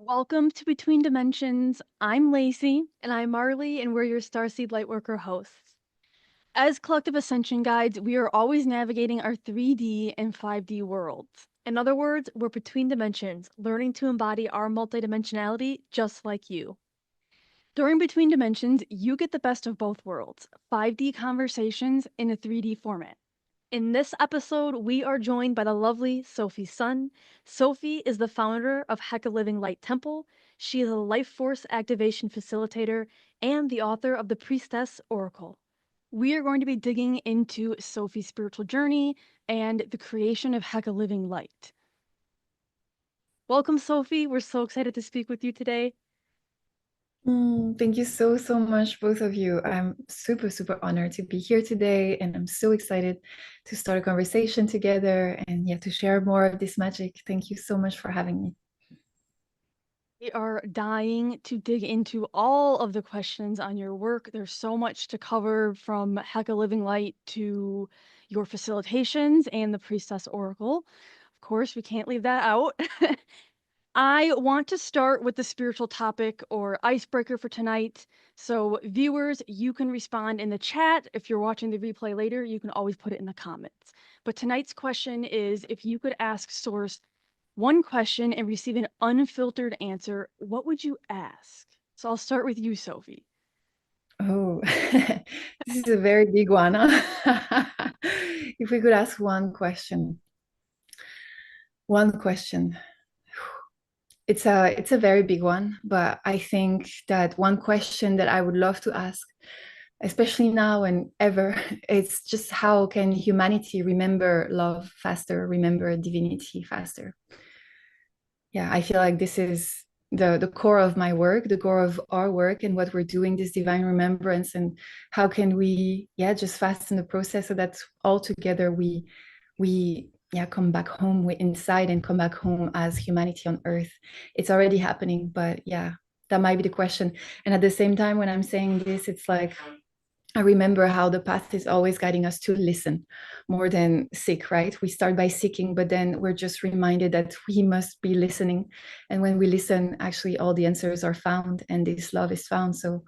Welcome to Between Dimensions. I'm Lacey. And I'm Marley, and we're your Starseed Lightworker hosts. As collective ascension guides, we are always navigating our 3D and 5D worlds. In other words, we're between dimensions, learning to embody our multidimensionality just like you. During Between Dimensions, you get the best of both worlds 5D conversations in a 3D format. In this episode, we are joined by the lovely Sophie Sun. Sophie is the founder of Heka Living Light Temple. She is a life force activation facilitator and the author of the Priestess Oracle. We are going to be digging into Sophie's spiritual journey and the creation of Heka Living Light. Welcome, Sophie. We're so excited to speak with you today. Thank you so much, both of you. I'm super honored to be here today, and I'm so excited to start a conversation together and to share more of this magic. Thank you so much for having me. We are dying to dig into all of the questions on your work. There's so much to cover, from Heka Living Light to your facilitations and the Priestess Oracle. Of course, we can't leave that out. I want to start with the spiritual topic or icebreaker for tonight. So, viewers, you can respond in the chat. If you're watching the replay later, you can always put it in the comments. But tonight's question is, if you could ask Source one question and receive an unfiltered answer, what would you ask? So I'll start with you, Sophie. Oh, this is a very big one. Huh? If we could ask one question. It's a very big one, but I think that one question that I would love to ask, especially now and ever, it's just how can humanity remember love faster, remember divinity faster? Yeah, I feel like this is the core of my work, the core of our work and what we're doing, this divine remembrance, and how can we, just fasten the process so that all together we come back home, we inside and come back home as humanity on earth. It's already happening, but that might be the question. And at the same time, when I'm saying this, it's like I remember how the path is always guiding us to listen more than seek, right? We start by seeking, but then we're just reminded that we must be listening. And when we listen, actually all the answers are found and this love is found. So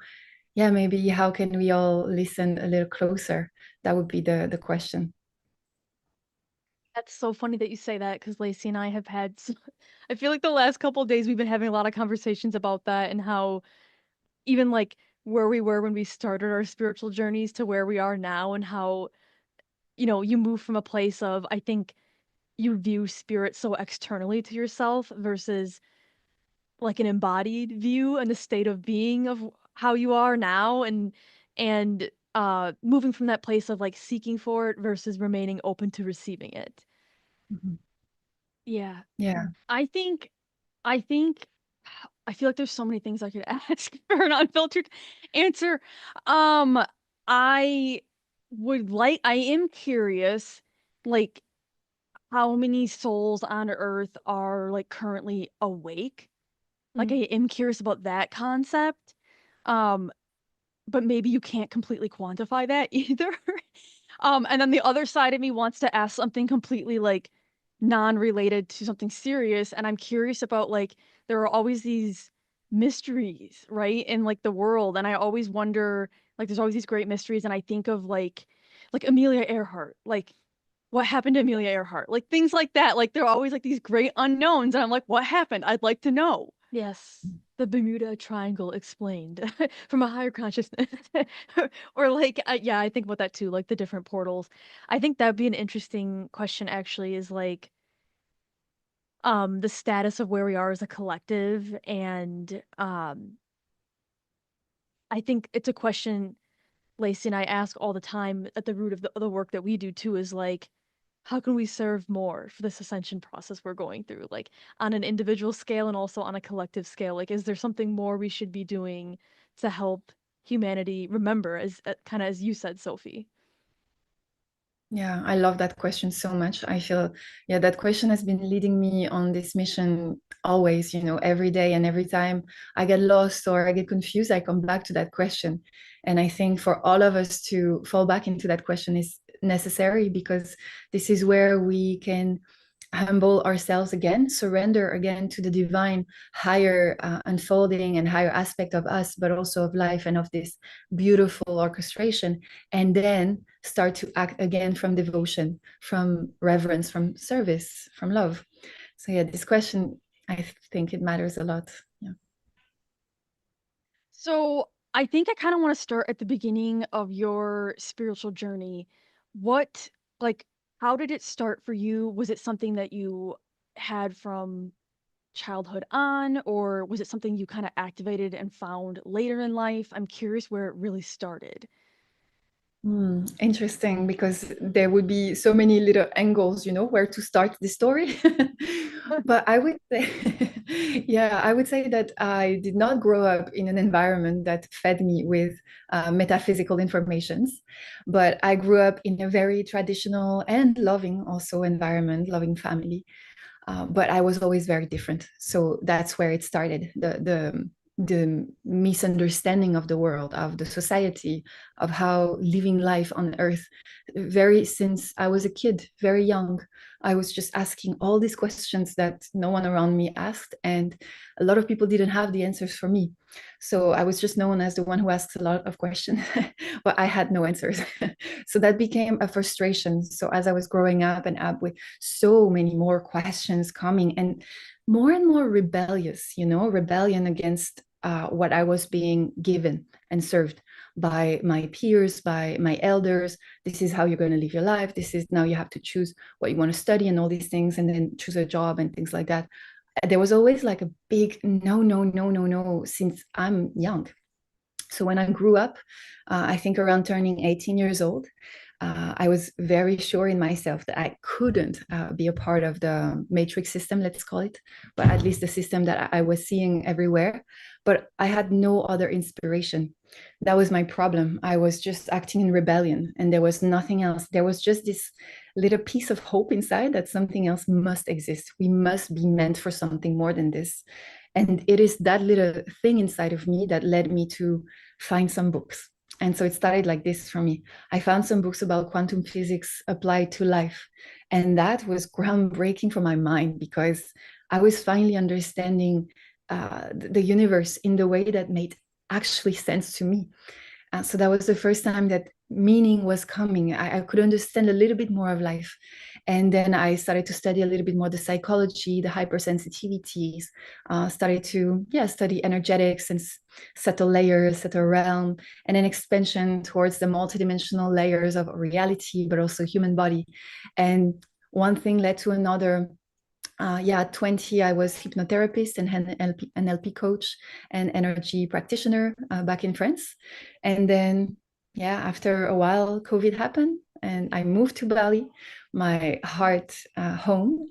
maybe how can we all listen a little closer? That would be the question. That's so funny that you say that, because Lacey and I have I feel like the last couple of days we've been having a lot of conversations about that, and how even like where we were when we started our spiritual journeys to where we are now, and how, you move from a place of, I think, you view spirit so externally to yourself versus like an embodied view and the state of being of how you are now, and moving from that place of like seeking for it versus remaining open to receiving it. Mhm. Yeah. Yeah. I think I feel like there's so many things I could ask for an unfiltered answer. Um, I I am curious, like, how many souls on Earth are like currently awake? Like, I Mm. am curious about that concept. Um, but maybe you can't completely quantify that either. And then the other side of me wants to ask something completely like non-related to something serious, and I'm curious about, like, there are always these mysteries, right, in like the world, and I always wonder, like, there's always these great mysteries, and I think of like Amelia Earhart, like, what happened to Amelia Earhart? Like, things like that. Like, there are always like these great unknowns, and I'm like, what happened? I'd like to know. Yes, the Bermuda Triangle explained from a higher consciousness. Or like, yeah, I think about that too, like the different portals. I think that'd be an interesting question, actually, is like, the status of where we are as a collective. And I think it's a question Lacey and I ask all the time at the root of the work that we do too, is like, how can we serve more for this ascension process we're going through, like on an individual scale and also on a collective scale? Like, is there something more we should be doing to help humanity remember, as kind of as you said, Sophie? Yeah, I love that question so much. I feel, that question has been leading me on this mission always, every day and every time I get lost or I get confused, I come back to that question. And I think for all of us to fall back into that question is necessary because this is where we can humble ourselves again, surrender again to the divine higher unfolding and higher aspect of us, but also of life and of this beautiful orchestration, and then start to act again from devotion, from reverence, from service, from love. So yeah, this question, I think it matters a lot. Yeah. So I think I kind of want to start at the beginning of your spiritual journey. What, like, how did it start for you? Was it something that you had from childhood on, or was it something you kind of activated and found later in life? I'm curious where it really started. Interesting, because there would be so many little angles, where to start the story. But I would say, yeah, I would say that I did not grow up in an environment that fed me with metaphysical informations, but I grew up in a very traditional and loving also environment, loving family. But I was always very different. So that's where it started. The misunderstanding of the world, of the society, of how living life on earth. Very since I was a kid, very young, I was just asking all these questions that no one around me asked, and a lot of people didn't have the answers for me. So I was just known as the one who asks a lot of questions, but I had no answers. So that became a frustration. So as I was growing up and up with so many more questions coming and more rebellious, rebellion against what I was being given and served by my peers, by my elders. This is how you're going to live your life. This is now you have to choose what you want to study and all these things, and then choose a job and things like that. There was always like a big no, no, no, no, no since I'm young. So when I grew up, I think around turning 18 years old, I was very sure in myself that I couldn't be a part of the matrix system, let's call it, but at least the system that I was seeing everywhere. But I had no other inspiration. That was my problem. I was just acting in rebellion, and there was nothing else. There was just this little piece of hope inside that something else must exist. We must be meant for something more than this. And it is that little thing inside of me that led me to find some books. And so it started like this for me. I found some books about quantum physics applied to life. And that was groundbreaking for my mind, because I was finally understanding the universe in the way that made actually sense to me. So that was the first time that meaning was coming. I could understand a little bit more of life. And then I started to study a little bit more the psychology, the hypersensitivities, started to, study energetics and subtle layers, subtle realm, and then expansion towards the multidimensional layers of reality, but also human body. And one thing led to another. At 20, I was hypnotherapist and NLP coach and energy practitioner back in France. And then, after a while, COVID happened and I moved to Bali, my heart home.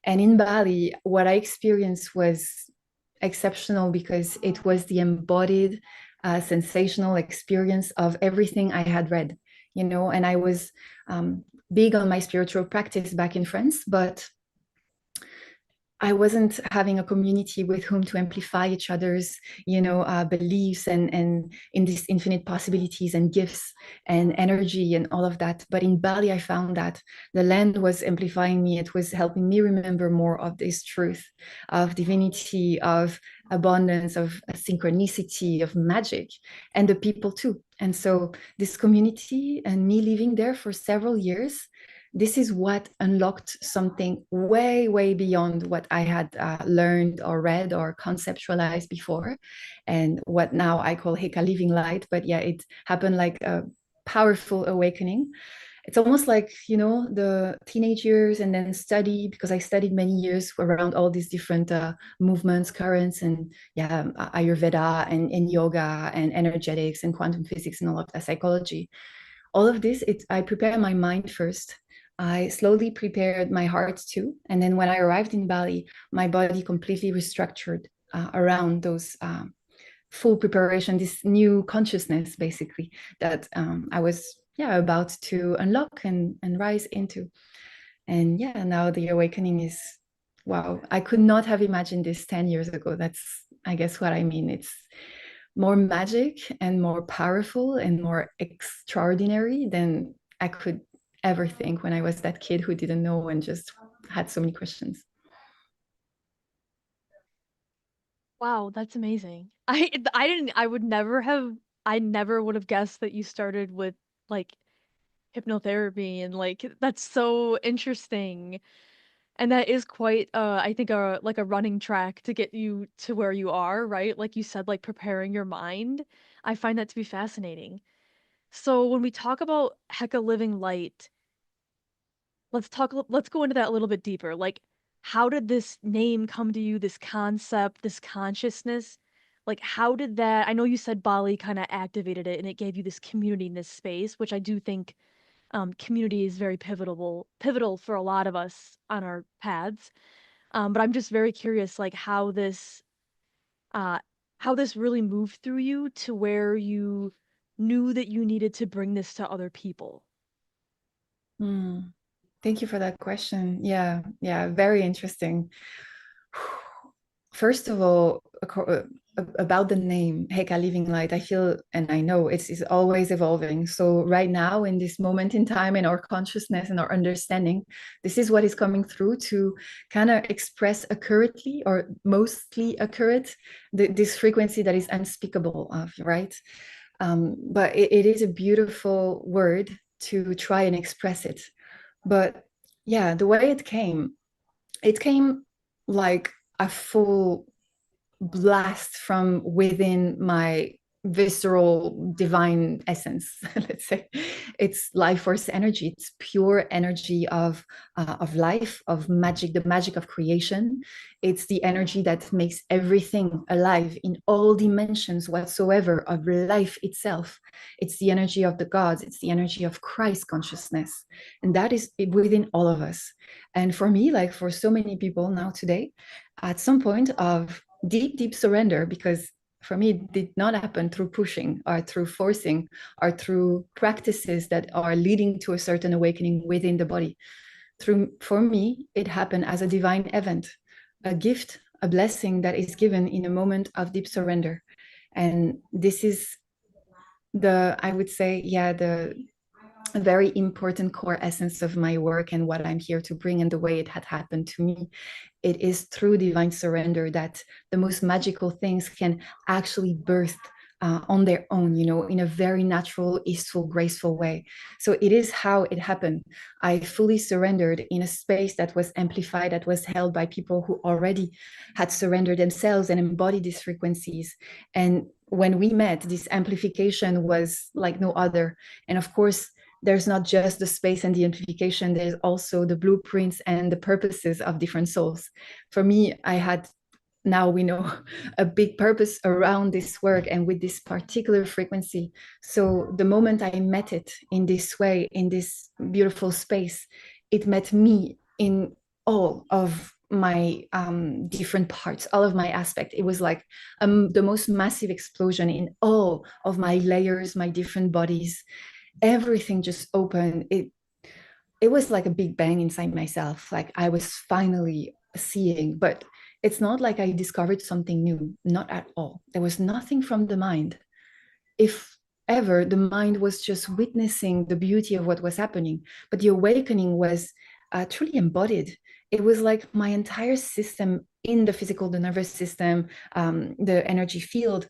And in Bali, what I experienced was exceptional, because it was the embodied, sensational experience of everything I had read, and I was big on my spiritual practice back in France, but I wasn't having a community with whom to amplify each other's, beliefs and in these infinite possibilities and gifts and energy and all of that. But in Bali, I found that the land was amplifying me. It was helping me remember more of this truth, of divinity, of abundance, of synchronicity, of magic, and the people too. And so this community and me living there for several years, this is what unlocked something way, way beyond what I had learned or read or conceptualized before, and what now I call Heka Living Light. But yeah, it happened like a powerful awakening. It's almost like, the teenage years and then study, because I studied many years around all these different movements, currents, and Ayurveda and yoga and energetics and quantum physics and all of that psychology. All of this, I prepare my mind first. I slowly prepared my heart too. And then when I arrived in Bali, my body completely restructured around those full preparation, this new consciousness, basically, that I was about to unlock and rise into. And now the awakening is, wow, I could not have imagined this 10 years ago. That's, I guess, what I mean. It's more magic and more powerful and more extraordinary than I could ever think when I was that kid who didn't know and just had so many questions. Wow, that's amazing. I never would have guessed that you started with like hypnotherapy and like that's so interesting. And that is quite I think a like a running track to get you to where you are, right? Like you said, like preparing your mind. I find that to be fascinating. So when we talk about Heka Living Light, let's go into that a little bit deeper. Like how did this name come to you, this concept, this consciousness? Like how did that I know you said Bali kind of activated it and it gave you this community in this space, which I do think community is very pivotal for a lot of us on our paths. But I'm just very curious, like uh, how this really moved through you to where you knew that you needed to bring this to other people. Mm. Thank you for that question. Yeah, yeah, very interesting. First of all, about the name Heka Living Light, I feel and I know it's always evolving. So right now, in this moment in time, in our consciousness and our understanding, this is what is coming through to kind of express accurately or mostly accurate this frequency that is unspeakable of, right? But it is a beautiful word to try and express it. But yeah, the way it came like a full blast from within my visceral divine essence. Let's say it's life force energy. It's pure energy of life, of magic, the magic of creation. It's the energy that makes everything alive in all dimensions whatsoever of life itself. It's the energy of the gods. It's the energy of Christ consciousness, and that is within all of us. And for me, like for so many people now today, at some point of deep surrender, because for me it did not happen through pushing or through forcing or through practices that are leading to a certain awakening within the body. For me it happened as a divine event, a gift, a blessing that is given in a moment of deep surrender. And this is the, I would say, yeah, the very important core essence of my work and what I'm here to bring, and the way it had happened to me. It is through divine surrender that the most magical things can actually birth on their own, you know, in a very natural, easeful, graceful way. So it is how it happened. I fully surrendered in a space that was amplified, that was held by people who already had surrendered themselves and embodied these frequencies. And when we met, this amplification was like no other. And of course, there's not just the space and the amplification, there's also the blueprints and the purposes of different souls. For me, I had, now we know, a big purpose around this work and with this particular frequency. So the moment I met it in this way, in this beautiful space, it met me in all of my different parts, all of my aspects. It was like the most massive explosion in all of my layers, my different bodies. Everything just opened. It was like a big bang inside myself. Like I was finally seeing, but it's not like I discovered something new, not at all. There was nothing from the mind. If ever, the mind was just witnessing the beauty of what was happening, but the awakening was truly embodied. It was like my entire system in the physical, the nervous system, the energy field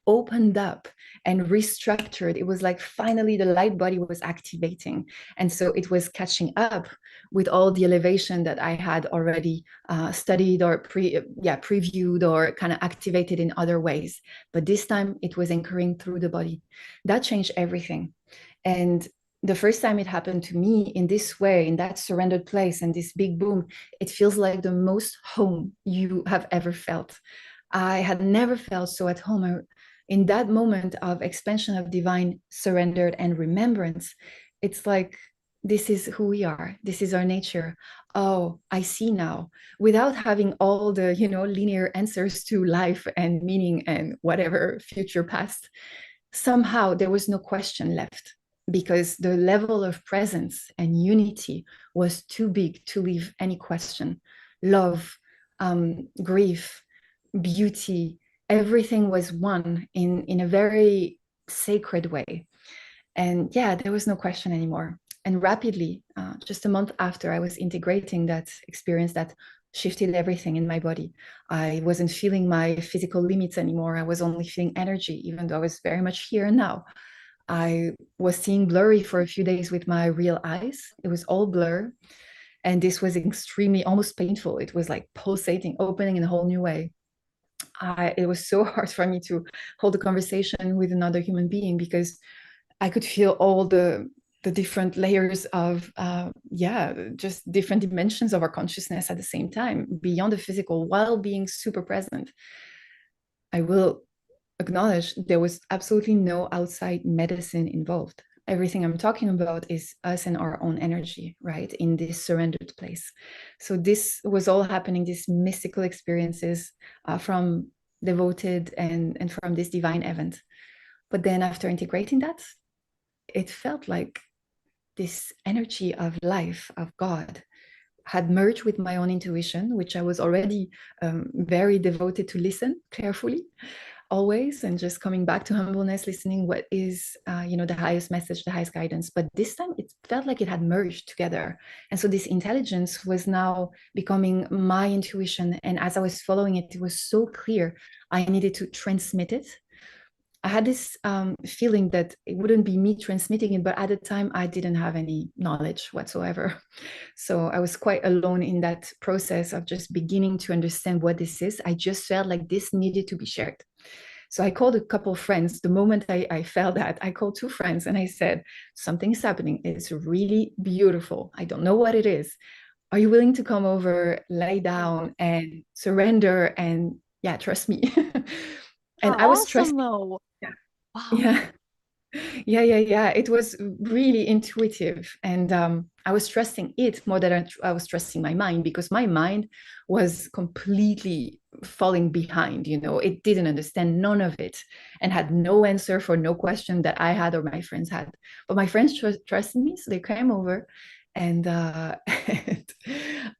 opened up and restructured. It was like finally the light body was activating. And so it was catching up with all the elevation that I had already studied or previewed or kind of activated in other ways. But this time it was anchoring through the body. That changed everything. And the first time it happened to me in this way, in that surrendered place and this big boom, it feels like the most home you have ever felt. I had never felt so at home. In that moment of expansion of divine surrendered and remembrance, it's like, this is who we are. This is our nature. Oh, I see now, without having all the, you know, linear answers to life and meaning and whatever future past. Somehow there was no question left, because the level of presence and unity was too big to leave any question. Love, grief, beauty, everything was one in a very sacred way. And yeah, there was no question anymore. And rapidly, just a month after I was integrating that experience, that shifted everything in my body. I wasn't feeling my physical limits anymore. I was only feeling energy, even though I was very much here and now. I was seeing blurry for a few days with my real eyes. It was all blur. And this was extremely, almost painful. It was like pulsating, opening in a whole new way. It was so hard for me to hold a conversation with another human being because I could feel all the different layers of just different dimensions of our consciousness at the same time, beyond the physical, while being super present. I will acknowledge there was absolutely no outside medicine involved. Everything I'm talking about is us and our own energy, right? In this surrendered place. So this was all happening, these mystical experiences from devoted and from this divine event. But then after integrating that, it felt like this energy of life, of God, had merged with my own intuition, which I was already very devoted to listen carefully, always, and just coming back to humbleness, listening what is, the highest message, the highest guidance. But this time it felt like it had merged together. And so this intelligence was now becoming my intuition. And as I was following it, it was so clear I needed to transmit it. I had this feeling that it wouldn't be me transmitting it, but at the time I didn't have any knowledge whatsoever. So I was quite alone in that process of just beginning to understand what this is. I just felt like this needed to be shared. So I called a couple of friends. The moment I felt that, I called two friends and I said, something's happening. It's really beautiful. I don't know what it is. Are you willing to come over, lay down and surrender? And yeah, trust me. And I was Awesome trusting. though. Yeah. Wow. Yeah. Yeah. It was really intuitive. And I was trusting it more than I was trusting my mind, because my mind was completely falling behind. It didn't understand none of it and had no answer for no question that I had or my friends had. But my friends trusted me. So they came over and, and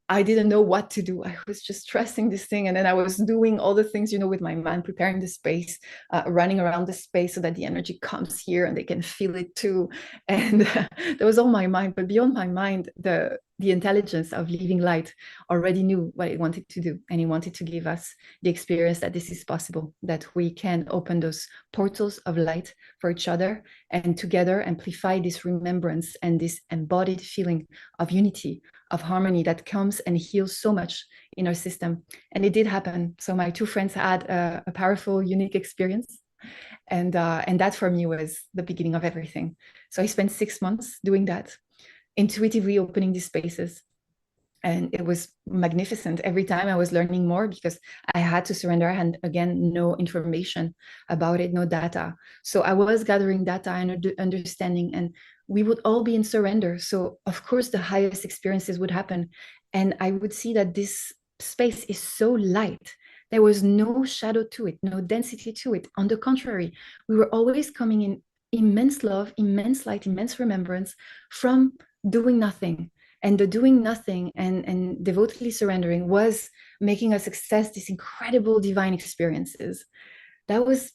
I didn't know what to do. I was just trusting this thing. And then I was doing all the things, with my mind, preparing the space, running around the space so that the energy comes here and they can feel it too. And that was all my mind. But beyond my mind, the intelligence of living light already knew what it wanted to do. And it wanted to give us the experience that this is possible, that we can open those portals of light for each other and together amplify this remembrance and this embodied feeling of unity, of harmony that comes and heals so much in our system. And it did happen. So my two friends had a powerful, unique experience. And that for me was the beginning of everything. So I spent 6 months doing that, intuitively opening these spaces. And it was magnificent. Every time I was learning more because I had to surrender. I had, again, no information about it, no data. So I was gathering data and understanding, and we would all be in surrender. So of course, the highest experiences would happen. And I would see that this space is so light. There was no shadow to it, no density to it. On the contrary, we were always coming in immense love, immense light, immense remembrance from doing nothing. And the doing nothing and devotedly surrendering was making us access these incredible divine experiences. That was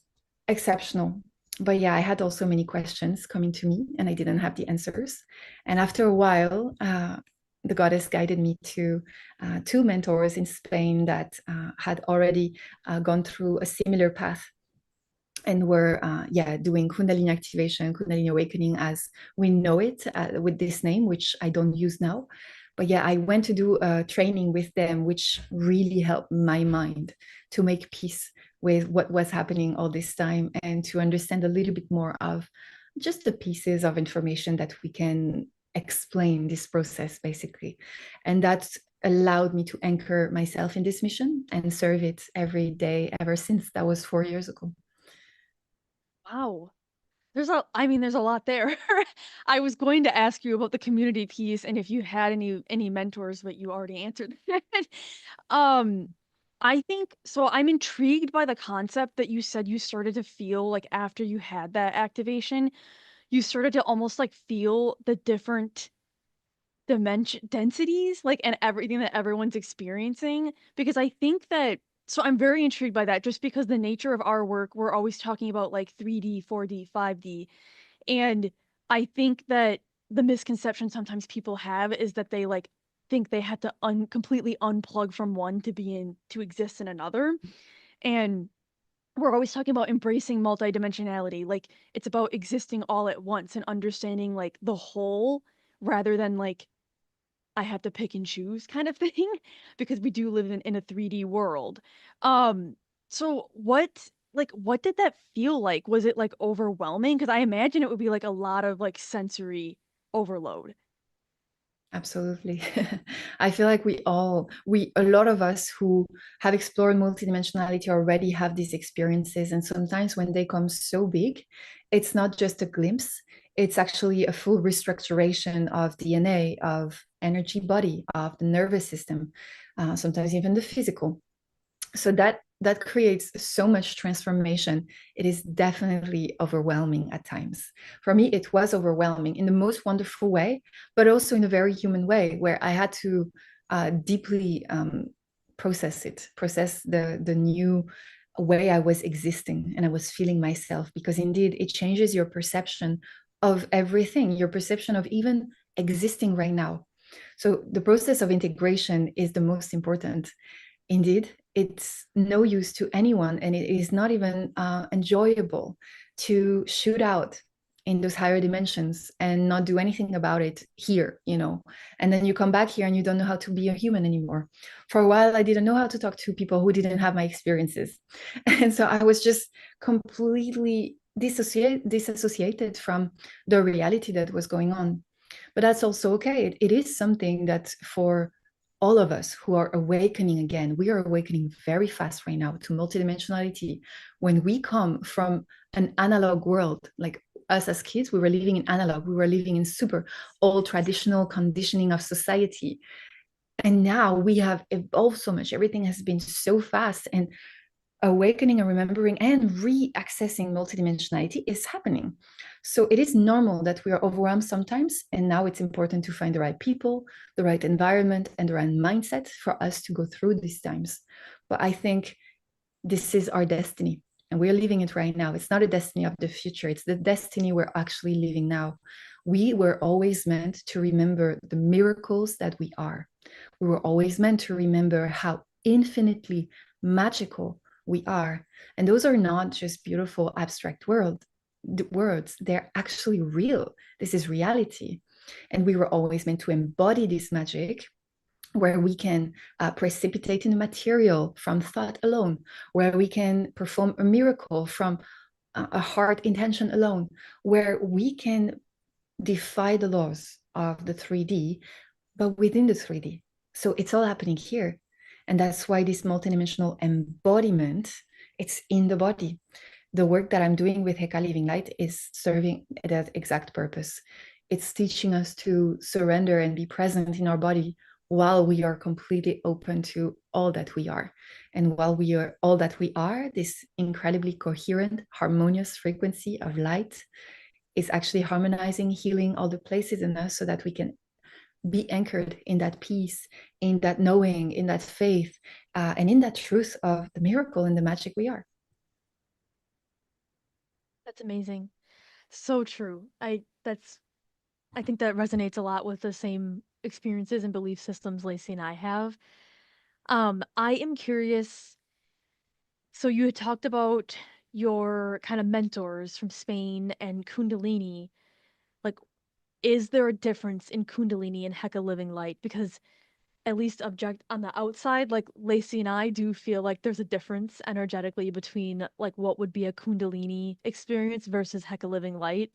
exceptional. But yeah, I had also many questions coming to me and I didn't have the answers. And after a while, the goddess guided me to two mentors in Spain that had already gone through a similar path and were doing Kundalini activation, Kundalini awakening as we know it, with this name, which I don't use now. But yeah, I went to do a training with them, which really helped my mind to make peace with what was happening all this time and to understand a little bit more of just the pieces of information that we can explain this process, basically. And that allowed me to anchor myself in this mission and serve it every day ever since. That was 4 years ago. Wow. There's a lot there. I was going to ask you about the community piece and if you had any mentors, but you already answered that. Um, I think so I'm intrigued by the concept that you said you started to feel like after you had that activation, you started to almost like feel the different dimension densities, like, and everything that everyone's experiencing, because I think that so I'm very intrigued by that just because the nature of our work, we're always talking about like 3D, 4D, 5D. And I think that the misconception sometimes people have is that they like think they had to completely unplug from one to be in to exist in another. And we're always talking about embracing multidimensionality. Like it's about existing all at once and understanding like the whole rather than like I have to pick and choose kind of thing because we do live in a 3D world. Um, so what did that feel like? Was it like overwhelming? Because I imagine it would be like a lot of like sensory overload. Absolutely. I feel like a lot of us who have explored multidimensionality already have these experiences. And sometimes when they come so big, it's not just a glimpse, it's actually a full restructuration of DNA, of energy body, of the nervous system, sometimes even the physical. So that creates so much transformation. It is definitely overwhelming at times. For me, it was overwhelming in the most wonderful way, but also in a very human way, where I had to deeply process the new way I was existing and I was feeling myself, because indeed it changes your perception of everything, your perception of even existing right now. So the process of integration is the most important. Indeed, it's no use to anyone, and it is not even enjoyable to shoot out in those higher dimensions and not do anything about it here, and then you come back here and you don't know how to be a human anymore. For a while, I didn't know how to talk to people who didn't have my experiences. And so I was just completely disassociated from the reality that was going on. But that's also okay. It is something that for all of us who are awakening again, we are awakening very fast right now to multidimensionality. When we come from an analog world, like us as kids, we were living in analog, we were living in super old traditional conditioning of society. And now we have evolved so much. Everything has been so fast, and awakening and remembering and re-accessing multidimensionality is happening. So it is normal that we are overwhelmed sometimes. And now it's important to find the right people, the right environment, and the right mindset for us to go through these times. But I think this is our destiny. And we're living it right now. It's not a destiny of the future. It's the destiny we're actually living now. We were always meant to remember the miracles that we are. We were always meant to remember how infinitely magical we are. And those are not just beautiful abstract words, they're actually real. This is reality. And we were always meant to embody this magic, where we can precipitate in a material from thought alone, where we can perform a miracle from a heart intention alone, where we can defy the laws of the 3D, but within the 3D. So it's all happening here. And that's why this multidimensional embodiment, it's in the body. The work that I'm doing with Heka Living Light is serving that exact purpose. It's teaching us to surrender and be present in our body while we are completely open to all that we are. And while we are all that we are, this incredibly coherent, harmonious frequency of light is actually harmonizing, healing all the places in us so that we can be anchored in that peace, in that knowing, in that faith, and in that truth of the miracle and the magic we are. That's amazing. So true. I think that resonates a lot with the same experiences and belief systems Lacey and I have. I am curious. So you had talked about your kind of mentors from Spain and Kundalini. Like, is there a difference in Kundalini and Heka Living Light? Because at least object on the outside, like Lacey and I do feel like there's a difference energetically between like what would be a Kundalini experience versus Heka Living Light.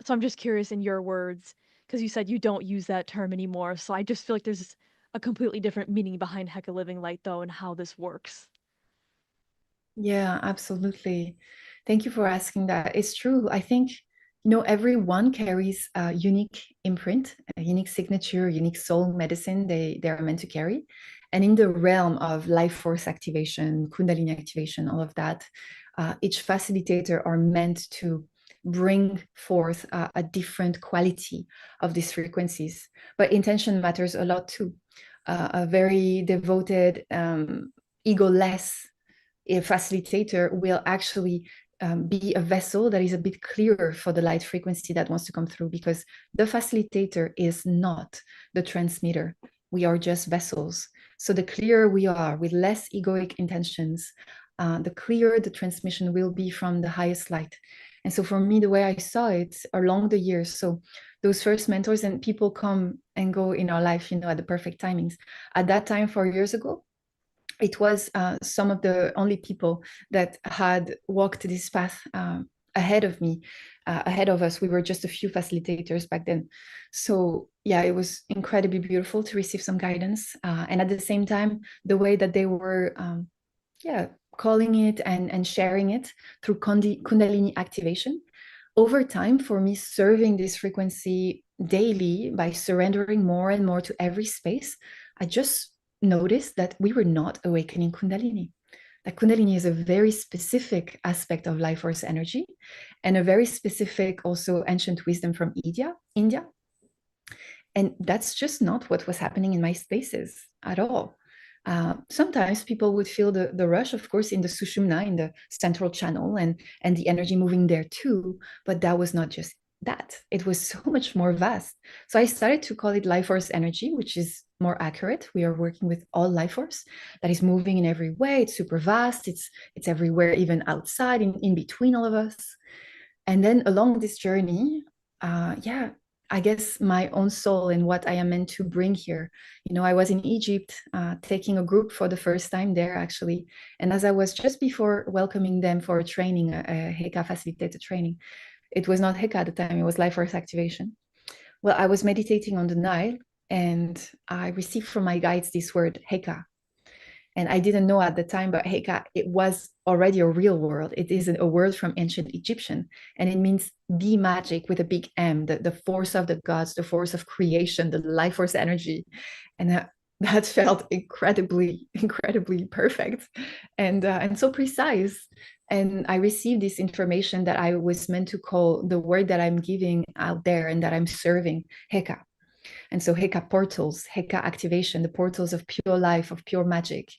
So I'm just curious in your words, because you said you don't use that term anymore. So I just feel like there's a completely different meaning behind Heka Living Light, though, and how this works. Yeah, absolutely. Thank you for asking that. It's true. I think, everyone carries a unique imprint, a unique signature, unique soul medicine they are meant to carry. And in the realm of life force activation, Kundalini activation, all of that, each facilitator are meant to bring forth a different quality of these frequencies. But intention matters a lot too. A very devoted, egoless a facilitator will actually be a vessel that is a bit clearer for the light frequency that wants to come through, because the facilitator is not the transmitter. We are just vessels. So the clearer we are with less egoic intentions, the clearer the transmission will be from the highest light. And so for me, the way I saw it along the years, so those first mentors, and people come and go in our life, at the perfect timings. At that time, 4 years ago, it was some of the only people that had walked this path ahead of me, ahead of us. We were just a few facilitators back then. So yeah, it was incredibly beautiful to receive some guidance. And at the same time, the way that they were, calling it and sharing it through Kundalini activation. Over time, for me, serving this frequency daily by surrendering more and more to every space, I just noticed that we were not awakening Kundalini. That Kundalini is a very specific aspect of life force energy, and a very specific also ancient wisdom from India. And that's just not what was happening in my spaces at all. Sometimes people would feel the rush, of course, in the Sushumna, in the central channel, and the energy moving there too. But that was not just that. It was so much more vast. So I started to call it life force energy, which is more accurate. We are working with all life force that is moving in every way. It's super vast. It's everywhere, even outside, in between all of us. And then along this journey, I guess my own soul and what I am meant to bring here. I was in Egypt, taking a group for the first time there, actually. And as I was just before welcoming them for a training, a Heka facilitator training, it was not Heka at the time, it was Life Force Activation. Well, I was meditating on the Nile, and I received from my guides this word, Heka. And I didn't know at the time, but Heka, it was already a real word. It is a word from ancient Egyptian, and it means the magic with a big M, the force of the gods, the force of creation, the life force energy. And that felt incredibly, incredibly perfect and so precise. And I received this information that I was meant to call the word that I'm giving out there and that I'm serving, Heka. And so Heka portals, Heka activation, the portals of pure life, of pure magic.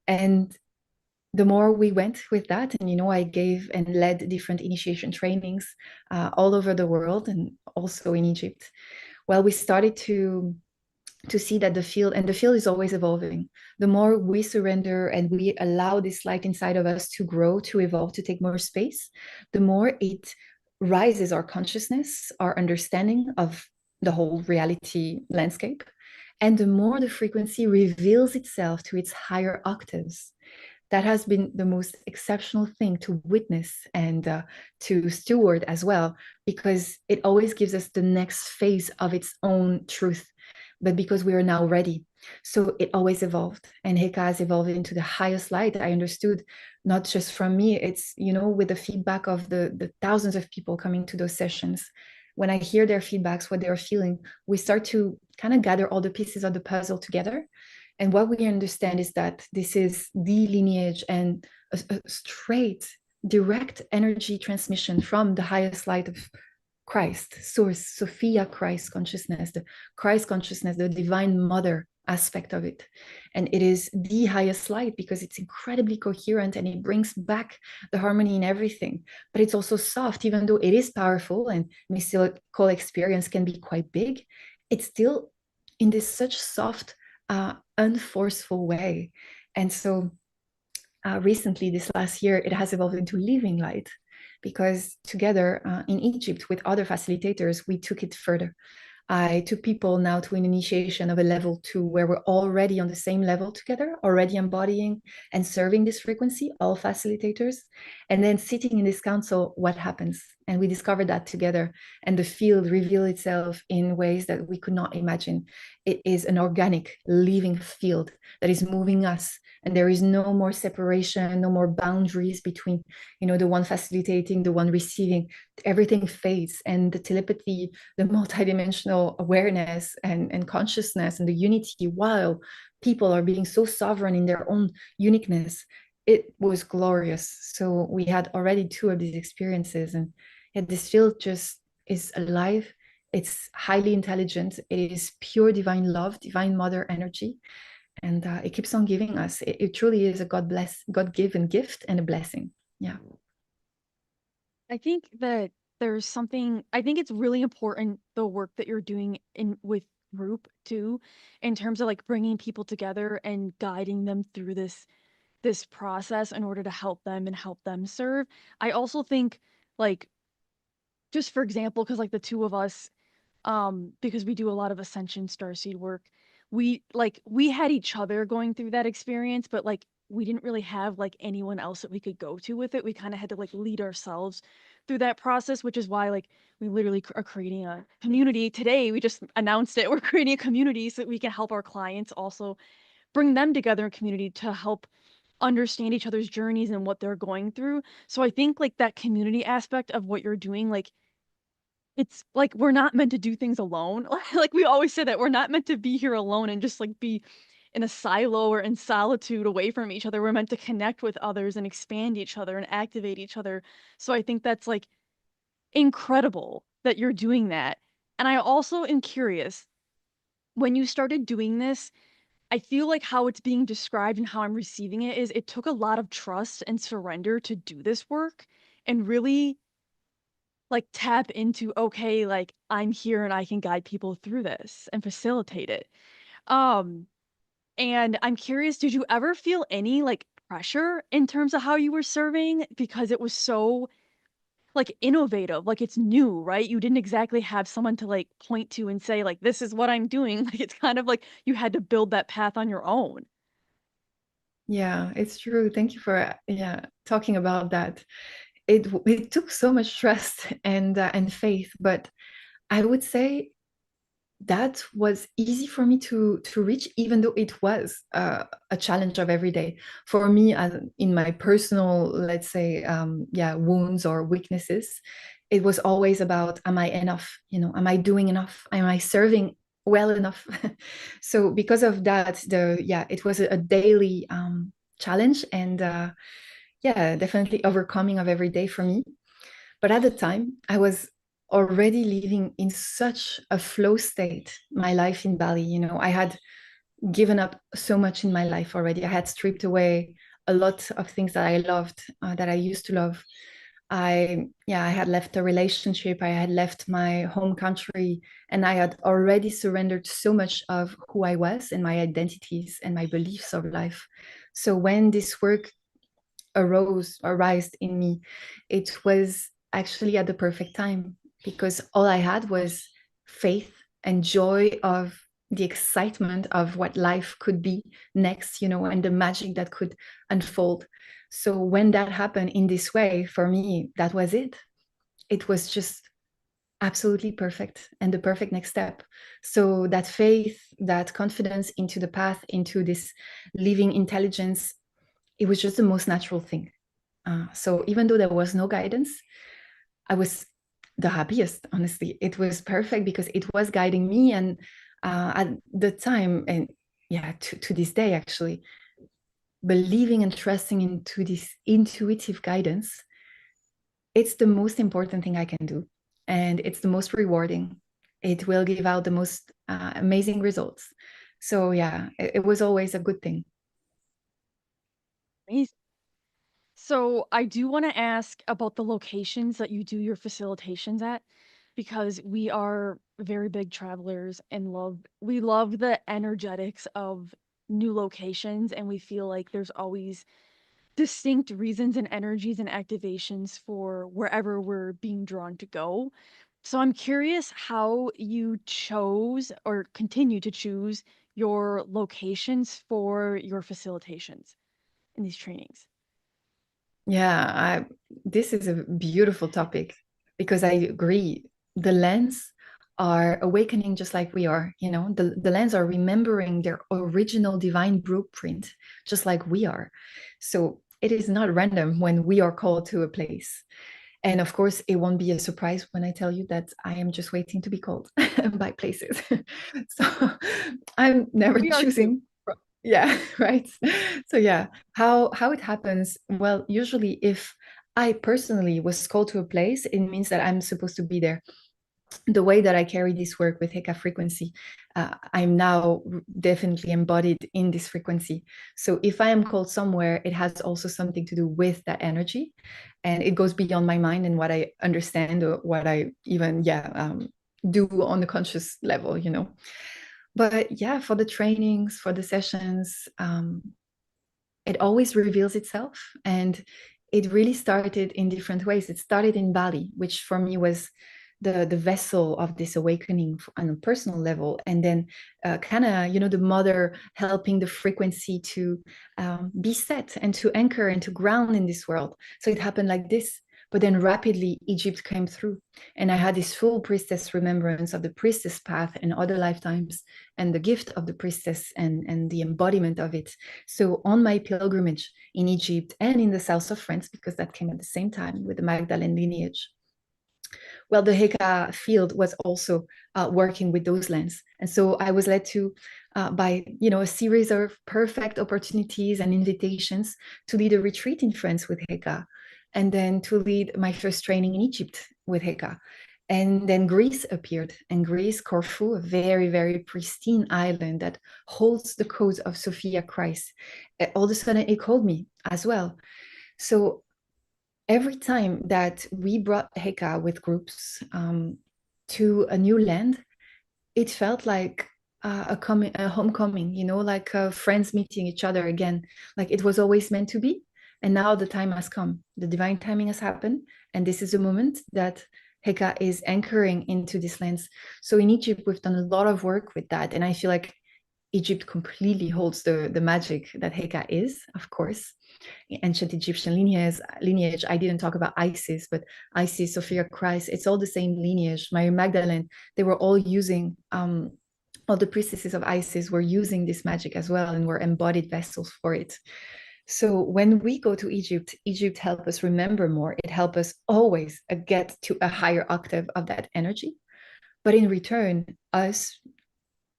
And the more we went with that, and I gave and led different initiation trainings all over the world and also in Egypt. Well, we started to see that the field is always evolving. The more we surrender and we allow this light inside of us to grow, to evolve, to take more space, the more it rises our consciousness, our understanding of the whole reality landscape, and the more the frequency reveals itself to its higher octaves. That has been the most exceptional thing to witness and to steward as well, because it always gives us the next phase of its own truth, but because we are now ready. So it always evolved, and Heka has evolved into the highest light. I understood, not just from me, it's, with the feedback of the thousands of people coming to those sessions. When I hear their feedbacks, what they're feeling, we start to kind of gather all the pieces of the puzzle together. And what we understand is that this is the lineage and a straight, direct energy transmission from the highest light of Christ, source, Sophia Christ consciousness, the Christ consciousness, the divine mother aspect of it. And it is the highest light because it's incredibly coherent and it brings back the harmony in everything. But it's also soft, even though it is powerful and mystical experience can be quite big, it's still in this such soft, unforceful way. And so recently, this last year, it has evolved into living light, because together in Egypt with other facilitators, we took it further. I took people now to an initiation of a level 2 where we're already on the same level together, already embodying and serving this frequency, all facilitators. And then sitting in this council, what happens? And we discovered that together, and the field revealed itself in ways that we could not imagine. It is an organic, living field that is moving us, and there is no more separation, no more boundaries between, the one facilitating, the one receiving. Everything fades, and the telepathy, the multidimensional awareness and consciousness and the unity, while people are being so sovereign in their own uniqueness, it was glorious. So we had already 2 of these experiences, and yet this field just is alive. It's highly intelligent. It is pure divine love, divine mother energy. And it keeps on giving us. It truly is a God-given gift and a blessing. Yeah. I think that there's something, I think it's really important the work that you're doing in with group too, in terms of like bringing people together and guiding them through this process in order to help them and help them serve. I also think like just for example, because like the two of us, because we do a lot of ascension starseed work, we had each other going through that experience, but like we didn't really have like anyone else that we could go to with it. We kind of had to like lead ourselves through that process, which is why like we literally are creating a community today. We just announced it. We're creating a community so that we can help our clients also bring them together in community to help understand each other's journeys and what they're going through. So I think like that community aspect of what you're doing, like it's like we're not meant to do things alone. Like we always say that we're not meant to be here alone and just like be in a silo or in solitude away from each other. We're meant to connect with others and expand each other and activate each other. So I think that's like incredible that you're doing that. And I also am curious, when you started doing this, I feel like how it's being described and how I'm receiving it is it took a lot of trust and surrender to do this work and really like tap into, okay, like I'm here and I can guide people through this and facilitate it. Um, and I'm curious, did you ever feel any like pressure in terms of how you were serving because it was so like innovative, like it's new, right? You didn't exactly have someone to like point to and say like this is what I'm doing. Like it's kind of like you had to build that path on your own. Yeah, it's true. Thank you for talking about that. It took so much trust and faith, but I would say that was easy for me to reach, even though it was a challenge of every day for me, in my personal, let's say, wounds or weaknesses. It was always about, am I enough? Am I doing enough? Am I serving well enough? So because of that, it was a daily challenge, and definitely overcoming of every day for me. But at the time, I was already living in such a flow state, my life in Bali. I had given up so much in my life already. I had stripped away a lot of things that I loved, that I used to love. I had left a relationship, I had left my home country, and I had already surrendered so much of who I was and my identities and my beliefs of life. So when this work arised in me, it was actually at the perfect time, because all I had was faith and joy of the excitement of what life could be next, and the magic that could unfold. So when that happened in this way, for me, that was it. It was just absolutely perfect and the perfect next step. So that faith, that confidence into the path, into this living intelligence, it was just the most natural thing. So even though there was no guidance, I was the happiest, honestly. It was perfect because it was guiding me. And at the time, and to this day, actually, believing and trusting into this intuitive guidance, it's the most important thing I can do. And it's the most rewarding. It will give out the most amazing results. So, it was always a good thing. Amazing. So I do want to ask about the locations that you do your facilitations at, because we are very big travelers and we love the energetics of new locations, and we feel like there's always distinct reasons and energies and activations for wherever we're being drawn to go. So I'm curious how you chose or continue to choose your locations for your facilitations in these trainings. This is a beautiful topic, because I agree. The lands are awakening just like we are. The lands are remembering their original divine blueprint, just like we are. So it is not random when we are called to a place. And of course, it won't be a surprise when I tell you that I am just waiting to be called by places. So I'm never We are too. choosing. Yeah, right. So how it happens? Well, usually if I personally was called to a place, it means that I'm supposed to be there. the way that I carry this work with Heka frequency, I'm now definitely embodied in this frequency. So if I am called somewhere, it has also something to do with that energy, and it goes beyond my mind and what I understand or what I even do on the conscious level, you know. But yeah, for the trainings, for the sessions, it always reveals itself, and it really started in different ways. It started in Bali, which for me was the vessel of this awakening on a personal level, and then kind of, you know, the mother helping the frequency to be set and to anchor and to ground in this world. So it happened like this. But then rapidly Egypt came through, and I had this full priestess remembrance of the priestess path and other lifetimes, and the gift of the priestess and the embodiment of it. So on my pilgrimage in Egypt and in the south of France, because that came at the same time with the Magdalene lineage, well, the Heka field was also working with those lands. And so I was led to, by, you know, a series of perfect opportunities and invitations to lead a retreat in France with Heka, and then to lead my first training in Egypt with Heka. And then Greece appeared, and Greece, Corfu, a very, very pristine island that holds the codes of Sophia Christ. All of a sudden, it called me as well. So every time that we brought Heka with groups to a new land, it felt like a homecoming, you know, like friends meeting each other again. Like it was always meant to be. And now the time has come. The divine timing has happened. And this is the moment that Heka is anchoring into these lands. So in Egypt, we've done a lot of work with that. And I feel like Egypt completely holds the magic that Heka is, of course. Ancient Egyptian lineage. I didn't talk about Isis, but Isis, Sophia Christ, it's all the same lineage. Mary Magdalene, they were all using, all the priestesses of Isis were using this magic as well and were embodied vessels for it. So when we go to Egypt, Egypt helps us remember more. It helps us always get to a higher octave of that energy. But in return, us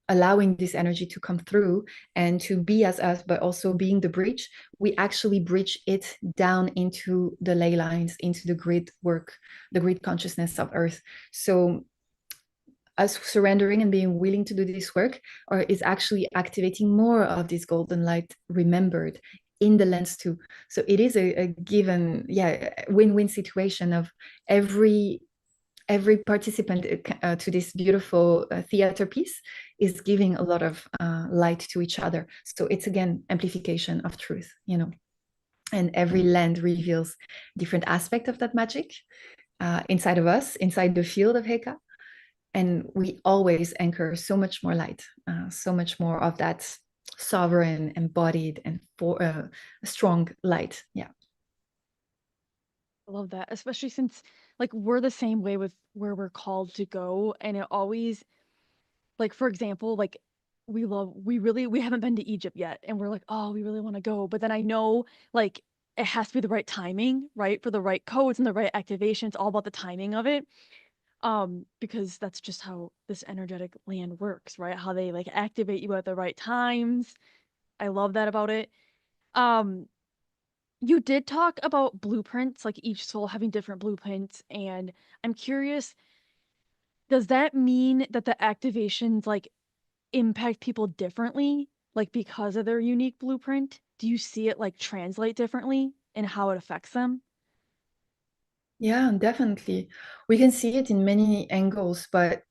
allowing this energy to come through and to be as us, but also being the bridge, we actually bridge it down into the ley lines, into the grid work, the grid consciousness of Earth. So us surrendering and being willing to do this work or is actually activating more of this golden light remembered in the lens too. So it is a given, win-win situation of every participant to this beautiful theater piece is giving a lot of light to each other. So it's again amplification of truth, you know, and every land reveals different aspect of that magic inside of us, inside the field of Heka. And we always anchor so much more light, so much more of that sovereign, embodied, and strong light. Yeah. I love that, especially since like we're the same way with where we're called to go, and it always like for example, like we haven't been to Egypt yet, and we're like, oh, we really want to go, but then I know like it has to be the right timing, right, for the right codes and the right activation. It's all about the timing of it. Because that's just how this energetic land works, right? How they like activate you at the right times. I love that about it. Um, you did talk about blueprints, like each soul having different blueprints, and I'm curious, does that mean that the activations like impact people differently, like because of their unique blueprint? Do you see it like translate differently in how it affects them? Yeah, definitely. We can see it in many angles, but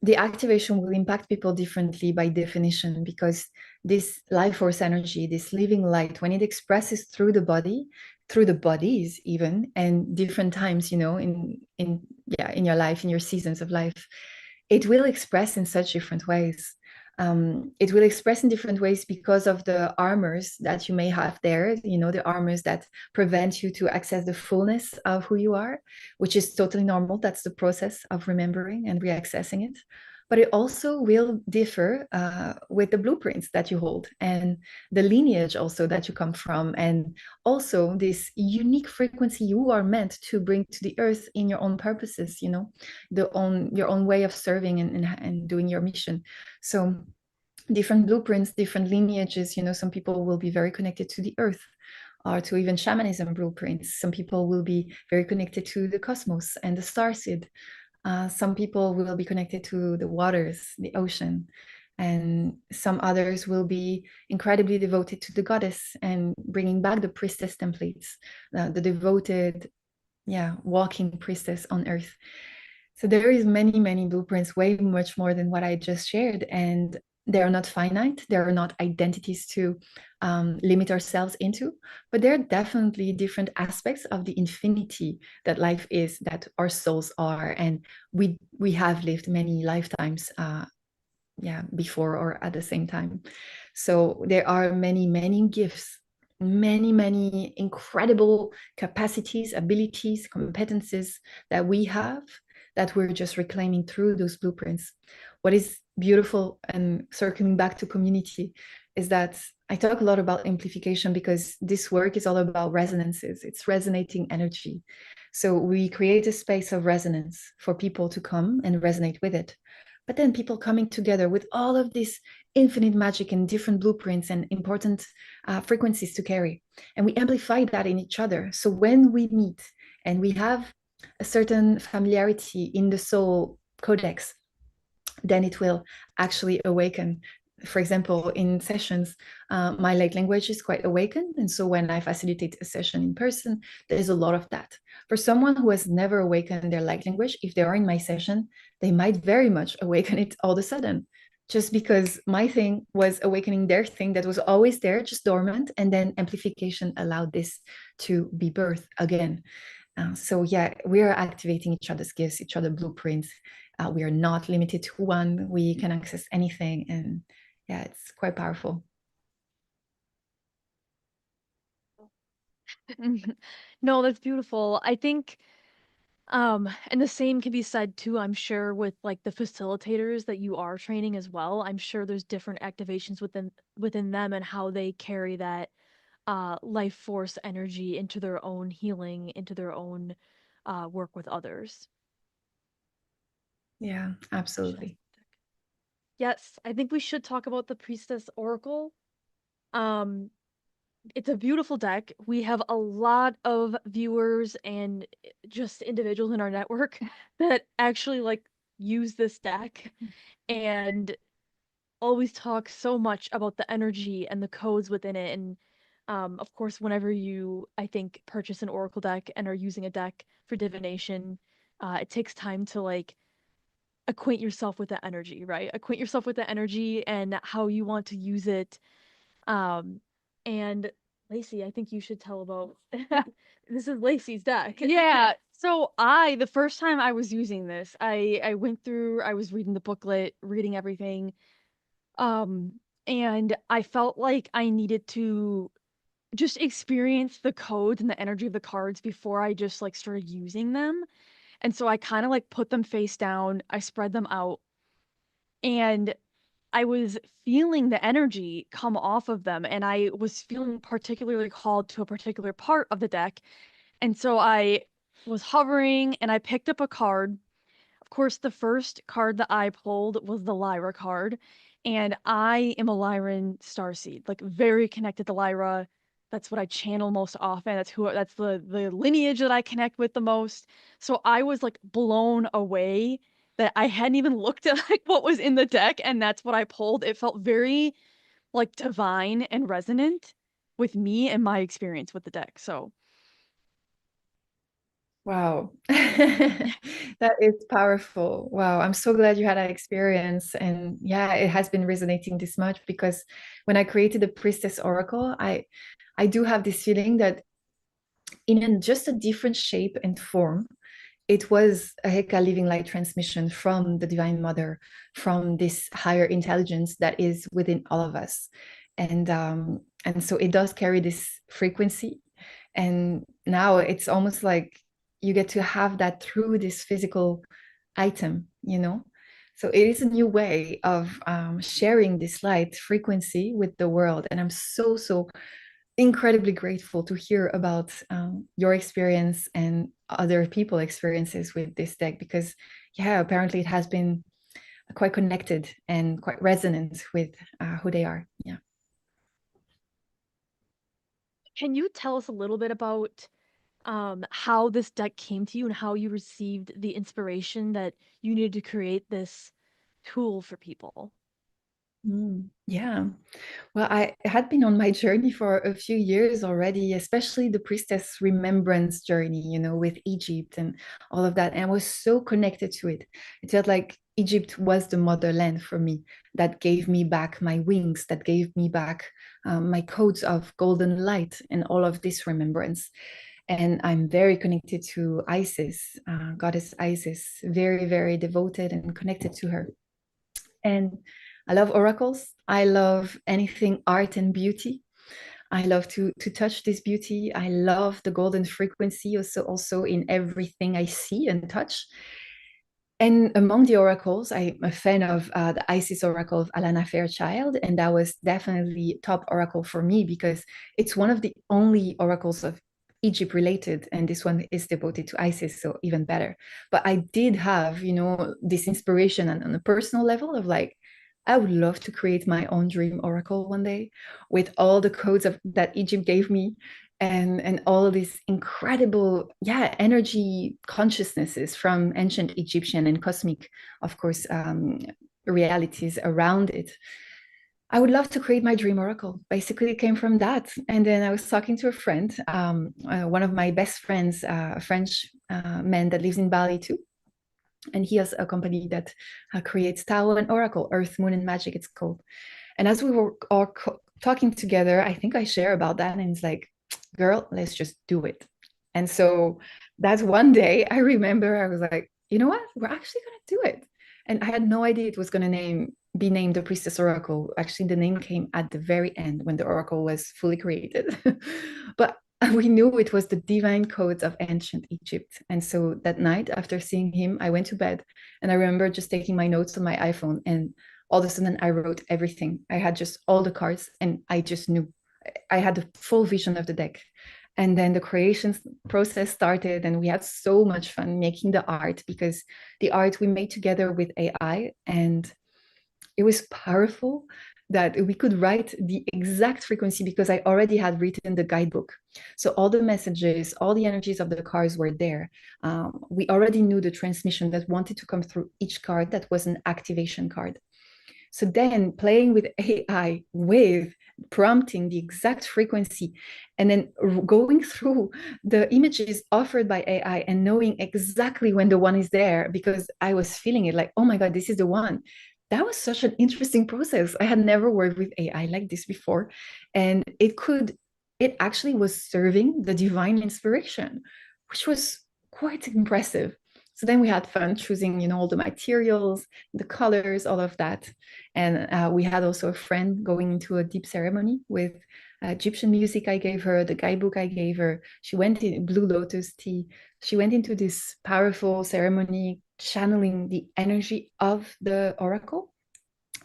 the activation will impact people differently by definition because this life force energy, this living light, when it expresses through the body, through the bodies even, and different times, you know, in your life, in your seasons of life, it will express in such different ways. It will express in different ways because of the armors that you may have there, you know, the armors that prevent you to access the fullness of who you are, which is totally normal. That's the process of remembering and reaccessing it. But it also will differ with the blueprints that you hold and the lineage also that you come from, and also this unique frequency you are meant to bring to the earth in your own purposes, you know, your own way of serving and doing your mission. So different blueprints, different lineages, you know, some people will be very connected to the earth or to even shamanism blueprints. Some people will be very connected to the cosmos and the starseed. Some people will be connected to the waters, the ocean, and some others will be incredibly devoted to the goddess and bringing back the priestess templates, the devoted, yeah, walking priestess on earth. So there is many blueprints, way much more than what I just shared, and they are not finite. They are not identities to limit ourselves into, but there are definitely different aspects of the infinity that life is, that our souls are, and we have lived many lifetimes, yeah, before or at the same time. So there are many gifts, many incredible capacities, abilities, competences that we have, that we're just reclaiming through those blueprints. What is beautiful, and circling back to community, is that I talk a lot about amplification because this work is all about resonances. It's resonating energy. So we create a space of resonance for people to come and resonate with it. But then people coming together with all of this infinite magic and different blueprints and important frequencies to carry. And we amplify that in each other. So when we meet and we have a certain familiarity in the soul codex, then it will actually awaken. For example, in sessions, my light language is quite awakened. And so when I facilitate a session in person, there's a lot of that. For someone who has never awakened their light language, if they are in my session, they might very much awaken it all of a sudden, just because my thing was awakening their thing that was always there, just dormant. And then amplification allowed this to be birthed again. So yeah, we are activating each other's gifts, each other blueprints. We are not limited to one. We can access anything, and yeah, it's quite powerful. No, that's beautiful. I think and the same can be said too, I'm sure, with like the facilitators that you are training as well. I'm sure there's different activations within them and how they carry that life force energy into their own healing, into their own work with others. Yeah, absolutely. Yes, I think we should talk about the Priestess Oracle. Um, it's a beautiful deck. We have a lot of viewers and just individuals in our network that actually like use this deck and always talk so much about the energy and the codes within it. And of course, whenever you, I think, purchase an Oracle deck and are using a deck for divination, it takes time to like acquaint yourself with the energy, right? Acquaint yourself with the energy and how you want to use it. Um, and Lacey, I think you should tell about this is Lacey's deck. Yeah. So the first time I was using this, I went through, I was reading the booklet, reading everything. Um, and I felt like I needed to just experience the codes and the energy of the cards before I just like started using them. And so I kind of like put them face down, I spread them out, and I was feeling the energy come off of them, and I was feeling particularly called to a particular part of the deck. And so I was hovering and I picked up a card. Of course, the first card that I pulled was the Lyra card, and I am a Lyran starseed, like very connected to Lyra. That's what I channel most often. That's the lineage that I connect with the most. So I was like blown away that I hadn't even looked at like what was in the deck, and that's what I pulled. It felt very like divine and resonant with me and my experience with the deck. So Wow. That is powerful. Wow. I'm so glad you had that experience. And yeah, it has been resonating this much because when I created the Priestess Oracle, I do have this feeling that just a different shape and form, it was a Heka Living Light transmission from the Divine Mother, from this higher intelligence that is within all of us. And so it does carry this frequency. And now it's almost like you get to have that through this physical item, you know? So it is a new way of sharing this light frequency with the world. And I'm so incredibly grateful to hear about your experience and other people experiences with this deck because yeah, apparently it has been quite connected and quite resonant with who they are. Yeah. can you tell us a little bit about how this deck came to you and how you received the inspiration that you needed to create this tool for people. Yeah. Well, I had been on my journey for a few years already, especially the priestess remembrance journey, with Egypt and all of that. And I was so connected to it. It felt like Egypt was the motherland for me that gave me back my wings, that gave me back my codes of golden light and all of this remembrance. And I'm very connected to Isis, goddess Isis, very, very devoted and connected to her. And I love oracles. I love anything art and beauty. I love to touch this beauty. I love the golden frequency also in everything I see and touch. And among the oracles, I'm a fan of the Isis Oracle of Alana Fairchild, and that was definitely top oracle for me because it's one of the only oracles of Egypt related, and this one is devoted to Isis, so even better. But I did have, this inspiration on a personal level of like, I would love to create my own dream oracle one day with all the codes that Egypt gave me and all of these incredible energy consciousnesses from ancient Egyptian and cosmic, of course, realities around it. I would love to create my dream oracle. Basically, it came from that. And then I was talking to a friend, one of my best friends, a French man that lives in Bali too. And he has a company that creates Tao and Oracle, Earth, Moon, and Magic, it's called. And as we were all talking together, I think I share about that. And it's like, girl, let's just do it. And so that's one day I remember I was like, you know what? We're actually going to do it. And I had no idea it was going to be named the Priestess Oracle. Actually, the name came at the very end when the Oracle was fully created. But we knew it was the divine codes of ancient Egypt. And so that night, after seeing him, I went to bed. And I remember just taking my notes on my iPhone. And all of a sudden, I wrote everything. I had just all the cards, and I just knew. I had the full vision of the deck. And then the creation process started, and we had so much fun making the art because the art we made together with AI, and it was powerful that we could write the exact frequency because I already had written the guidebook. So all the messages, all the energies of the cards were there. We already knew the transmission that wanted to come through each card that was an activation card. So then playing with AI with prompting the exact frequency and then going through the images offered by AI and knowing exactly when the one is there because I was feeling it like, oh my God, this is the one. That was such an interesting process. I had never worked with AI like this before. And it actually was serving the divine inspiration, which was quite impressive. So then we had fun choosing, all the materials, the colors, all of that. And we had also a friend going into a deep ceremony with Egyptian music I gave her, the guidebook I gave her. She went in Blue Lotus tea. She went into this powerful ceremony, channeling the energy of the oracle.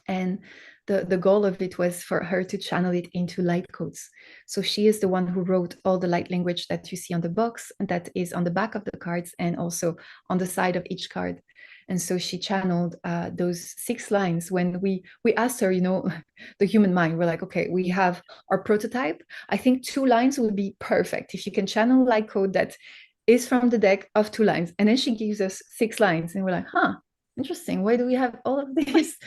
And the goal of it was for her to channel it into light codes. So she is the one who wrote all the light language that you see on the box and that is on the back of the cards and also on the side of each card. And so she channeled those 6 lines when we asked her, the human mind, we're like, okay, we have our prototype. I think 2 lines would be perfect. If you can channel light code that is from the deck of 2 lines. And then she gives us 6 lines and we're like, interesting. Why do we have all of these?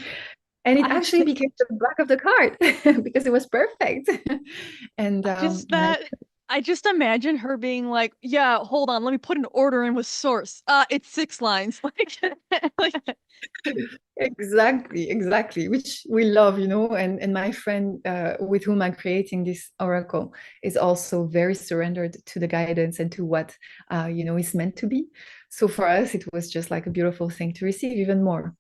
And it I actually just, became the back of the card because it was perfect. And I just that I just imagine her being like, yeah, hold on, let me put an order in with source. It's 6 lines. Like exactly, which we love, and my friend with whom I'm creating this oracle is also very surrendered to the guidance and to what is meant to be. So for us, it was just like a beautiful thing to receive even more.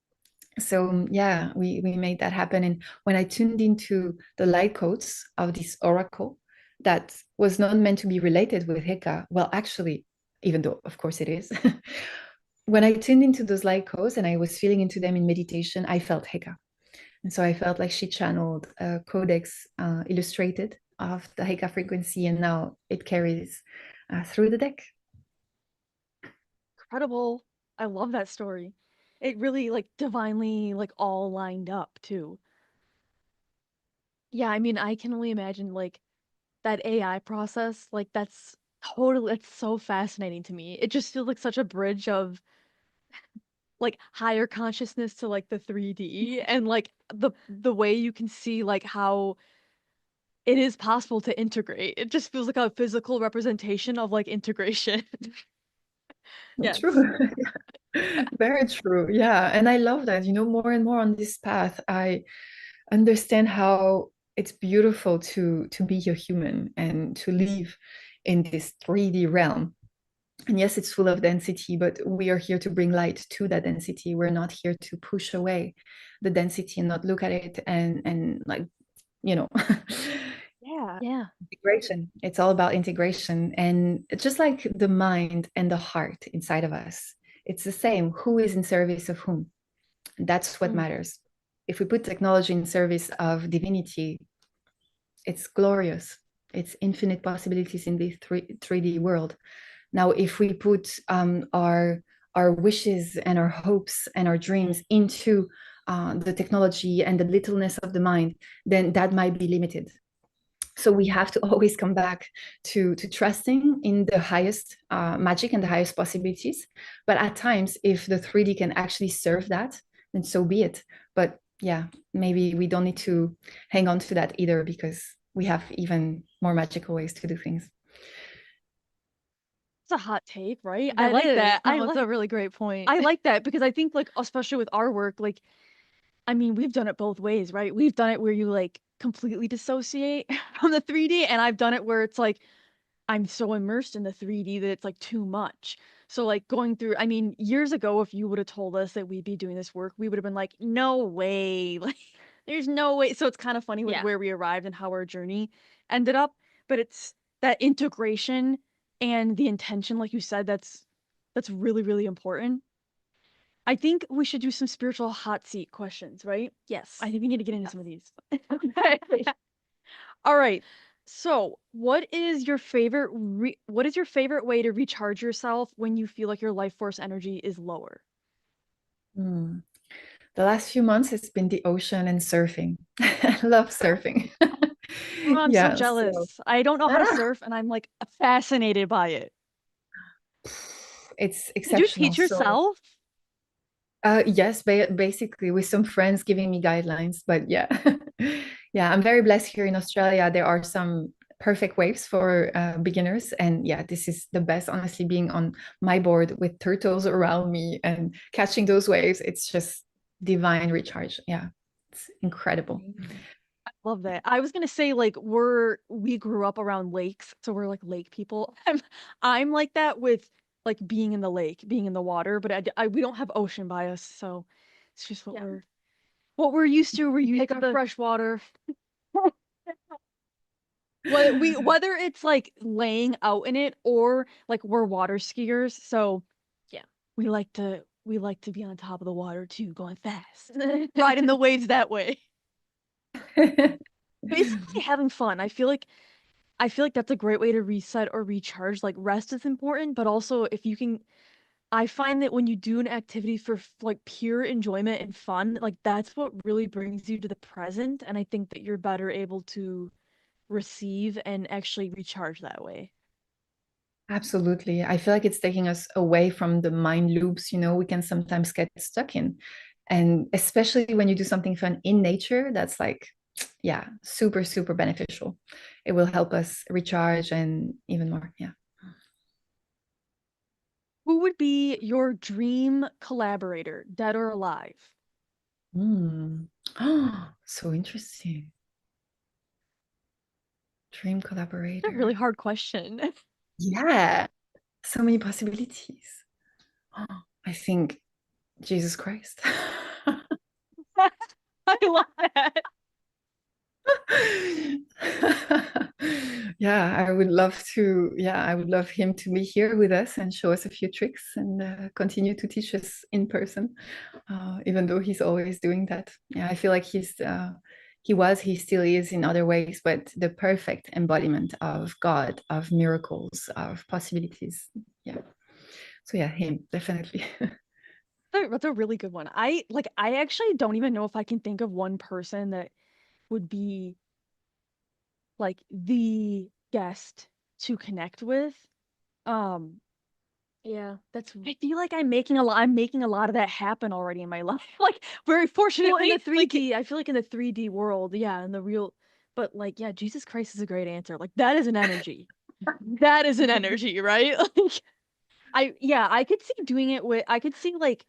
So yeah, we made that happen. And when I tuned into the light codes of this oracle that was not meant to be related with Heka, well, actually, even though of course it is, when I tuned into those light codes and I was feeling into them in meditation, I felt Heka. And so I felt like she channeled a codex illustrated of the Heka frequency, and now it carries through the deck. incredible. I love that story. It really like divinely like all lined up too. Yeah, I mean, I can only imagine like that AI process, like Totally, it's so fascinating to me. It just feels like such a bridge of like higher consciousness to like the 3D and like the way you can see like how it is possible to integrate. It just feels like a physical representation of like integration. Yes. True. Very true. Yeah. And I love that, more and more on this path, I understand how it's beautiful to be a human and to live in this 3D realm. And yes, it's full of density, but we are here to bring light to that density. We're not here to push away the density and not look at it and like, you know, Yeah. Yeah. integration. It's all about integration. And it's just like the mind and the heart inside of us. It's the same. Who is in service of whom? That's what Mm. matters. If we put technology in service of divinity, it's glorious. It's infinite possibilities in the 3D world. Now, if we put our wishes and our hopes and our dreams into the technology and the littleness of the mind, then that might be limited. So we have to always come back to trusting in the highest magic and the highest possibilities. But at times, if the 3D can actually serve that, then so be it. But yeah, maybe we don't need to hang on to that either, because we have even more magical ways to do things. It's a hot take, right? I That like is. that. No, it's a really great point. I like that because I think like especially with our work, like I mean, we've done it both ways, right? We've done it where you like completely dissociate from the 3D, and I've done it where it's like I'm so immersed in the 3D that it's like too much. So like going through, I mean, years ago, if you would have told us that we'd be doing this work, we would have been like, no way. Like, there's no way. So it's kind of funny with Yeah. where we arrived and how our journey ended up. But it's that integration and the intention, like you said, that's really, really important. I think we should do some spiritual hot seat questions, right? Yes. I think we need to get into Yeah. some of these. Okay. All right. So, what is your favorite way to recharge yourself when you feel like your life force energy is lower? Hmm. The last few months, it's been the ocean and surfing. I love surfing. Oh, I'm so Yeah, so jealous. I don't know how to ah, surf and I'm like fascinated by it. it's Did you exceptional. teach So, yourself? yes, basically with some friends giving me guidelines, but yeah, yeah, I'm very blessed here in Australia. There are some perfect waves for beginners, and yeah, this is the best. Honestly, being on my board with turtles around me and catching those waves, it's just divine recharge. Yeah, it's incredible. Love that. I was gonna say like we grew up around lakes, so we're like lake people. I'm like that with like being in the lake, being in the water, but we don't have ocean by us, so it's just Yeah. what we're used to. We're used Pick to up the fresh water. whether it's like laying out in it or like we're water skiers, so Yeah. we like to be on top of the water too, going fast, riding the waves that way. Basically having fun. I feel like that's a great way to reset or recharge. Like rest is important, but also if you can, I find that when you do an activity for like pure enjoyment and fun, like that's what really brings you to the present. And I think that you're better able to receive and actually recharge that way. Absolutely. I feel like it's taking us away from the mind loops, we can sometimes get stuck in. And especially when you do something fun in nature, that's like, yeah, super, super beneficial. It will help us recharge and even more. Yeah. Who would be your dream collaborator, dead or alive? Mm. Oh, so interesting. Dream It's a really collaborator. hard question. Yeah. So many possibilities. Oh, I think Jesus Christ. I love that. Yeah, I would love to. Yeah, I would love him to be here with us and show us a few tricks and continue to teach us in person, even though he's always doing that. Yeah, I feel like he still is in other ways, but the perfect embodiment of God, of miracles, of possibilities. Yeah. So yeah, him definitely. That's a really good one. I actually don't even know if I can think of one person that would be like the guest. to connect with. Um, Yeah, that's I feel like I'm making a lot of that happen already in my life. Like very well in fortunately, the like 3D. I feel like in the 3D world, yeah, in the real, but like, yeah, Jesus Christ is a great answer. Like that is an energy. That is an energy, right? Like, I could see doing it with I could see like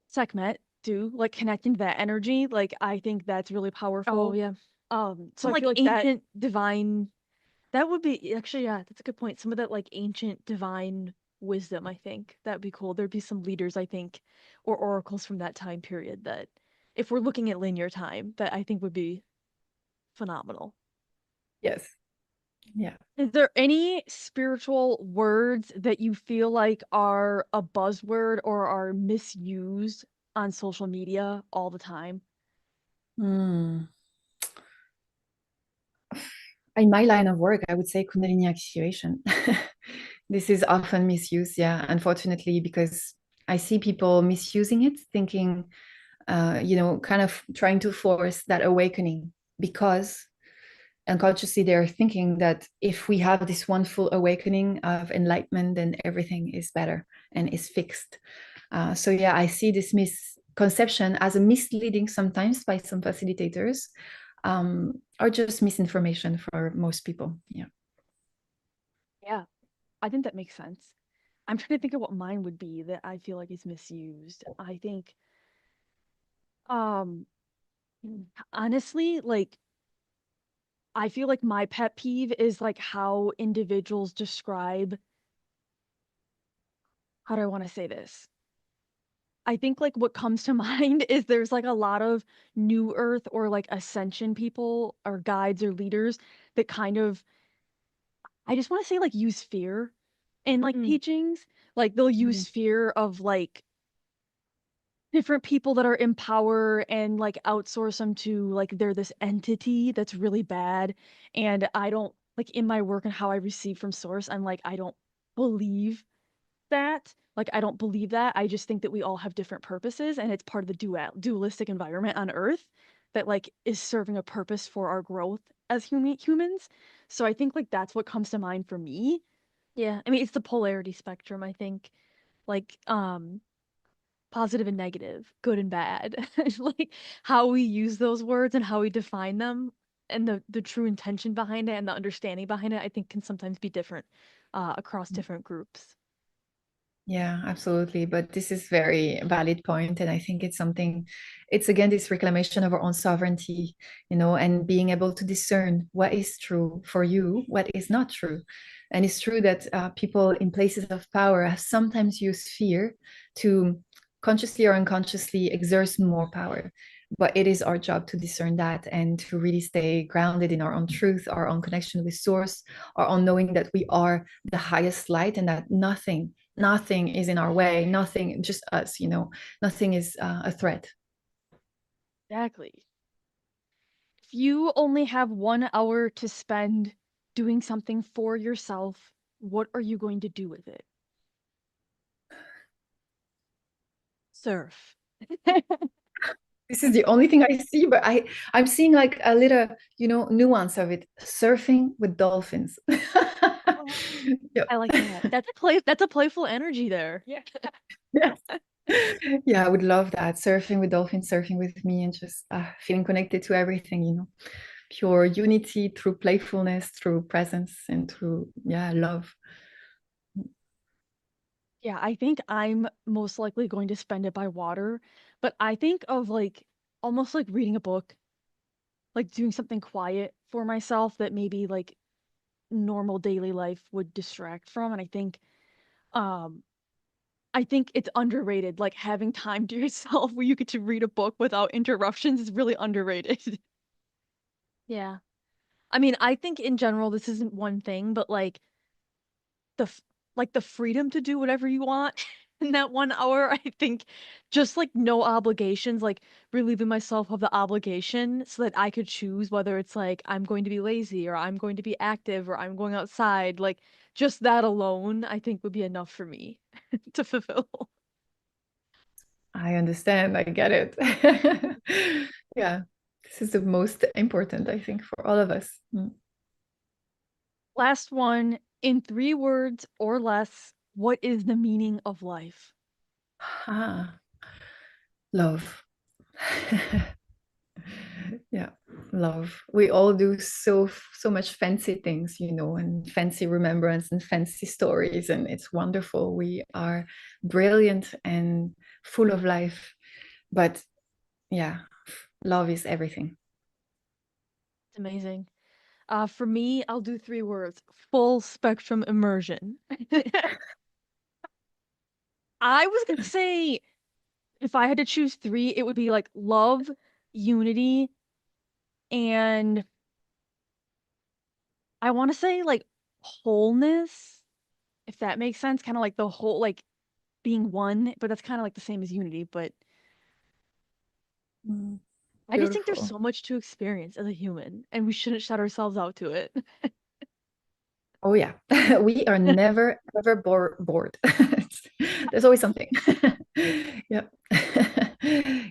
Sekhmet too, like connecting to that energy. Like I think that's really oh powerful. yeah. So Some I like feel like that ancient divine. that would be actually, yeah, that's a good point. Some of that like ancient divine wisdom, I think that'd be cool. There'd be some leaders, I think, or oracles from that time period that, if we're looking at linear time, that I think would be phenomenal. Yes. Yeah. Is there any spiritual words that you feel like are a buzzword or are misused on social media all the time? Hmm. In my line of work, I would say Kundalini activation. This is often misused, yeah, unfortunately, because I see people misusing it, thinking, kind of trying to force that awakening because unconsciously they're thinking that if we have this one full awakening of enlightenment, then everything is better and is fixed. So yeah, I see this misconception as a misleading sometimes by some facilitators, or just misinformation for most people. Yeah. Yeah, I think that makes sense. I'm trying to think of what mine would be that I feel like is misused. I think, um, honestly, like, I feel like my pet peeve is like how individuals describe, how do I want to say this? I think like what comes to mind is there's like a lot of new earth or like ascension people or guides or leaders that kind of, I just want to say like use fear in like Mm, teachings. Like they'll Mhm. use fear of like different people that are in power and like outsource them to like they're this entity that's really bad. And I don't like in my work and how I receive from source, I'm like, I don't believe that. Like I don't believe that. I just think that we all have different purposes and it's part of the dualistic environment on Earth that like is serving a purpose for our growth as humans. So I think like that's what comes to mind for me. yeah, I mean it's the polarity spectrum, I think. Like positive and negative, good and bad. Like how we use those words and how we define them and the true intention behind it and the understanding behind it, I think can sometimes be different across different groups. Yeah, absolutely. But this is very valid point, and I think it's something. It's again this reclamation of our own sovereignty, and being able to discern what is true for you, what is not true. And it's true that people in places of power have sometimes used fear to consciously or unconsciously exert more power. But it is our job to discern that and to really stay grounded in our own truth, our own connection with source, our own knowing that we are the highest light and that nothing is in our way, nothing, just us, nothing is a threat. Exactly. If you only have 1 hour to spend doing something for yourself, what are you going to do with it? Surf. This is the only thing I see, but I'm seeing like a little, nuance of it. Surfing with dolphins. Oh, Yep. I like that. That's a playful energy there. yeah. Yes. Yeah, I would love that. Surfing with dolphins, surfing with me, and just feeling connected to everything, pure unity through playfulness, through presence, and through, yeah, love. Yeah, I think I'm most likely going to spend it by water, but I think of like almost like reading a book, like doing something quiet for myself that maybe like normal daily life would distract from. And um I think it's underrated. Like having time to yourself where you get to read a book without interruptions is really underrated. Yeah. I mean, I think in general this isn't one thing, but like the f- like the freedom to do whatever you want in that 1 hour, I think just like no obligations, like relieving myself of the obligation so that I could choose whether it's like I'm going to be lazy or I'm going to be active or I'm going outside. Like just that alone, I think would be enough for me to fulfill. I understand. I get it. Yeah, this is the most important, I think, for all of us. Mm. Last one, in 3 words or less, what is the meaning of life? Love. Yeah, love. We all do so much fancy things, you know, and fancy remembrance and fancy stories, and it's wonderful. We are brilliant and full of life, but yeah, love is everything. It's amazing. For me, I'll do 3 words, full spectrum immersion. I was gonna say if I had to choose 3, it would be like love, unity, and I want to say like wholeness, if that makes sense. Kind of like the whole, like being one, but that's kind of like the same as unity. But I just think there's Beautiful. so much to experience as a human, and we shouldn't shut ourselves out to it. Oh yeah, we are never ever bored. There's always something. Yeah.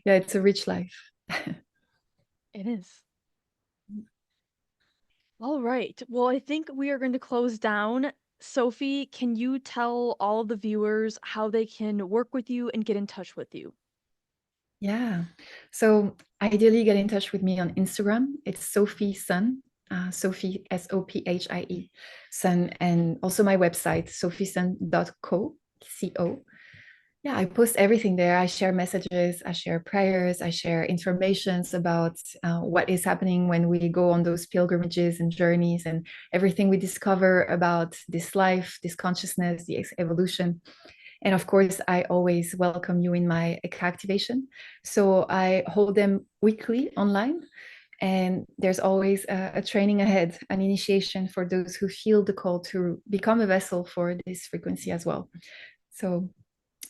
Yeah, it's a rich life. It is. All right. Well, I think we are going to close down. Sophie, can you tell all of the viewers how they can work with you and get in touch with you? Yeah. So ideally get in touch with me on Instagram. It's Sophie Sun, Sophie Sophie Sun, and also my website, sophiesun.co, co. Yeah, I post everything there. I share messages, I share prayers, I share informations about what is happening when we go on those pilgrimages and journeys, and everything we discover about this life, this consciousness, the evolution. And of course, I always welcome you in my activation. So I hold them weekly online. And there's always a training ahead, an initiation for those who feel the call to become a vessel for this frequency as well. So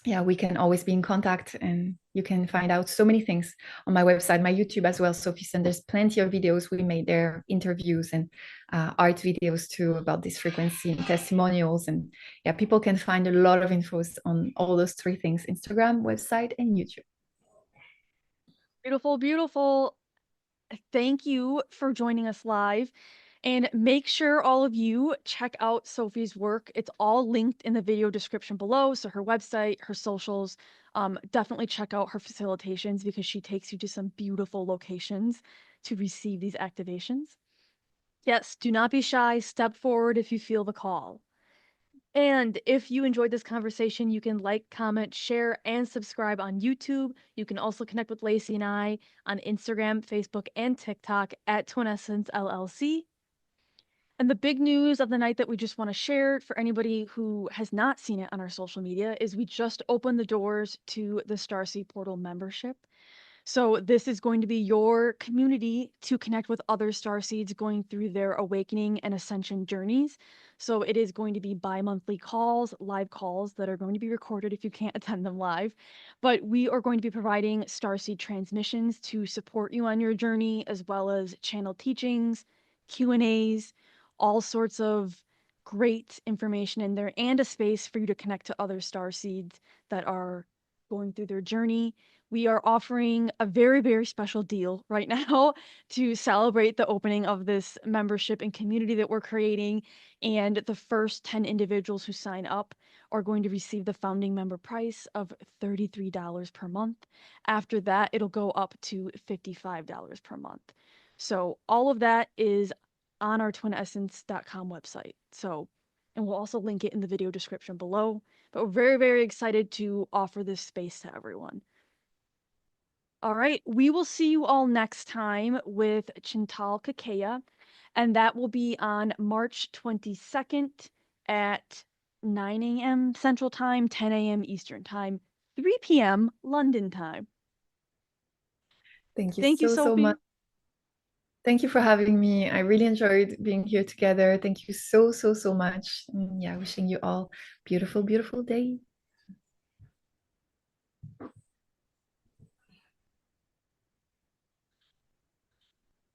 yeah, we can always be in contact, and you can find out so many things on my website, my YouTube as well, Sophie Sun. There's plenty of videos we made there, interviews and art videos too about this frequency and testimonials. And yeah, people can find a lot of infos on all those 3 things: Instagram, website, and YouTube. Beautiful, beautiful. Thank you for joining us live. And make sure all of you check out Sophie's work. It's all linked in the video description below. So her website, her socials, definitely check out her facilitations because she takes you to some beautiful locations to receive these activations. Yes, do not be shy. Step forward if you feel the call. And if you enjoyed this conversation, you can like, comment, share, and subscribe on YouTube. You can also connect with Lacey and I on Instagram, Facebook, and TikTok at Twin Essence LLC. And the big news of the night that we just want to share for anybody who has not seen it on our social media is we just opened the doors to the Starseed Portal membership. So this is going to be your community to connect with other starseeds going through their awakening and ascension journeys. So it is going to be bi-monthly calls, live calls that are going to be recorded if you can't attend them live. But we are going to be providing starseed transmissions to support you on your journey, as well as channel teachings, Q&As, all sorts of great information in there, and a space for you to connect to other starseeds that are going through their journey. We are offering a very, very special deal right now to celebrate the opening of this membership and community that we're creating. And the first 10 individuals who sign up are going to receive the founding member price of $33 per month. After that, it'll go up to $55 per month. So all of that is on our twinessence.com website. So, and we'll also link it in the video description below. But we're very, very excited to offer this space to everyone. All right, we will see you all next time with Chintal Kakea, and that will be on March 22nd at 9 a.m. Central Time, 10 a.m. Eastern Time, 3 p.m. London time. Thank you Thank you, so much. Sophie. Thank you for having me. I really enjoyed being here together. Thank you so much. Yeah, wishing you all beautiful, beautiful day.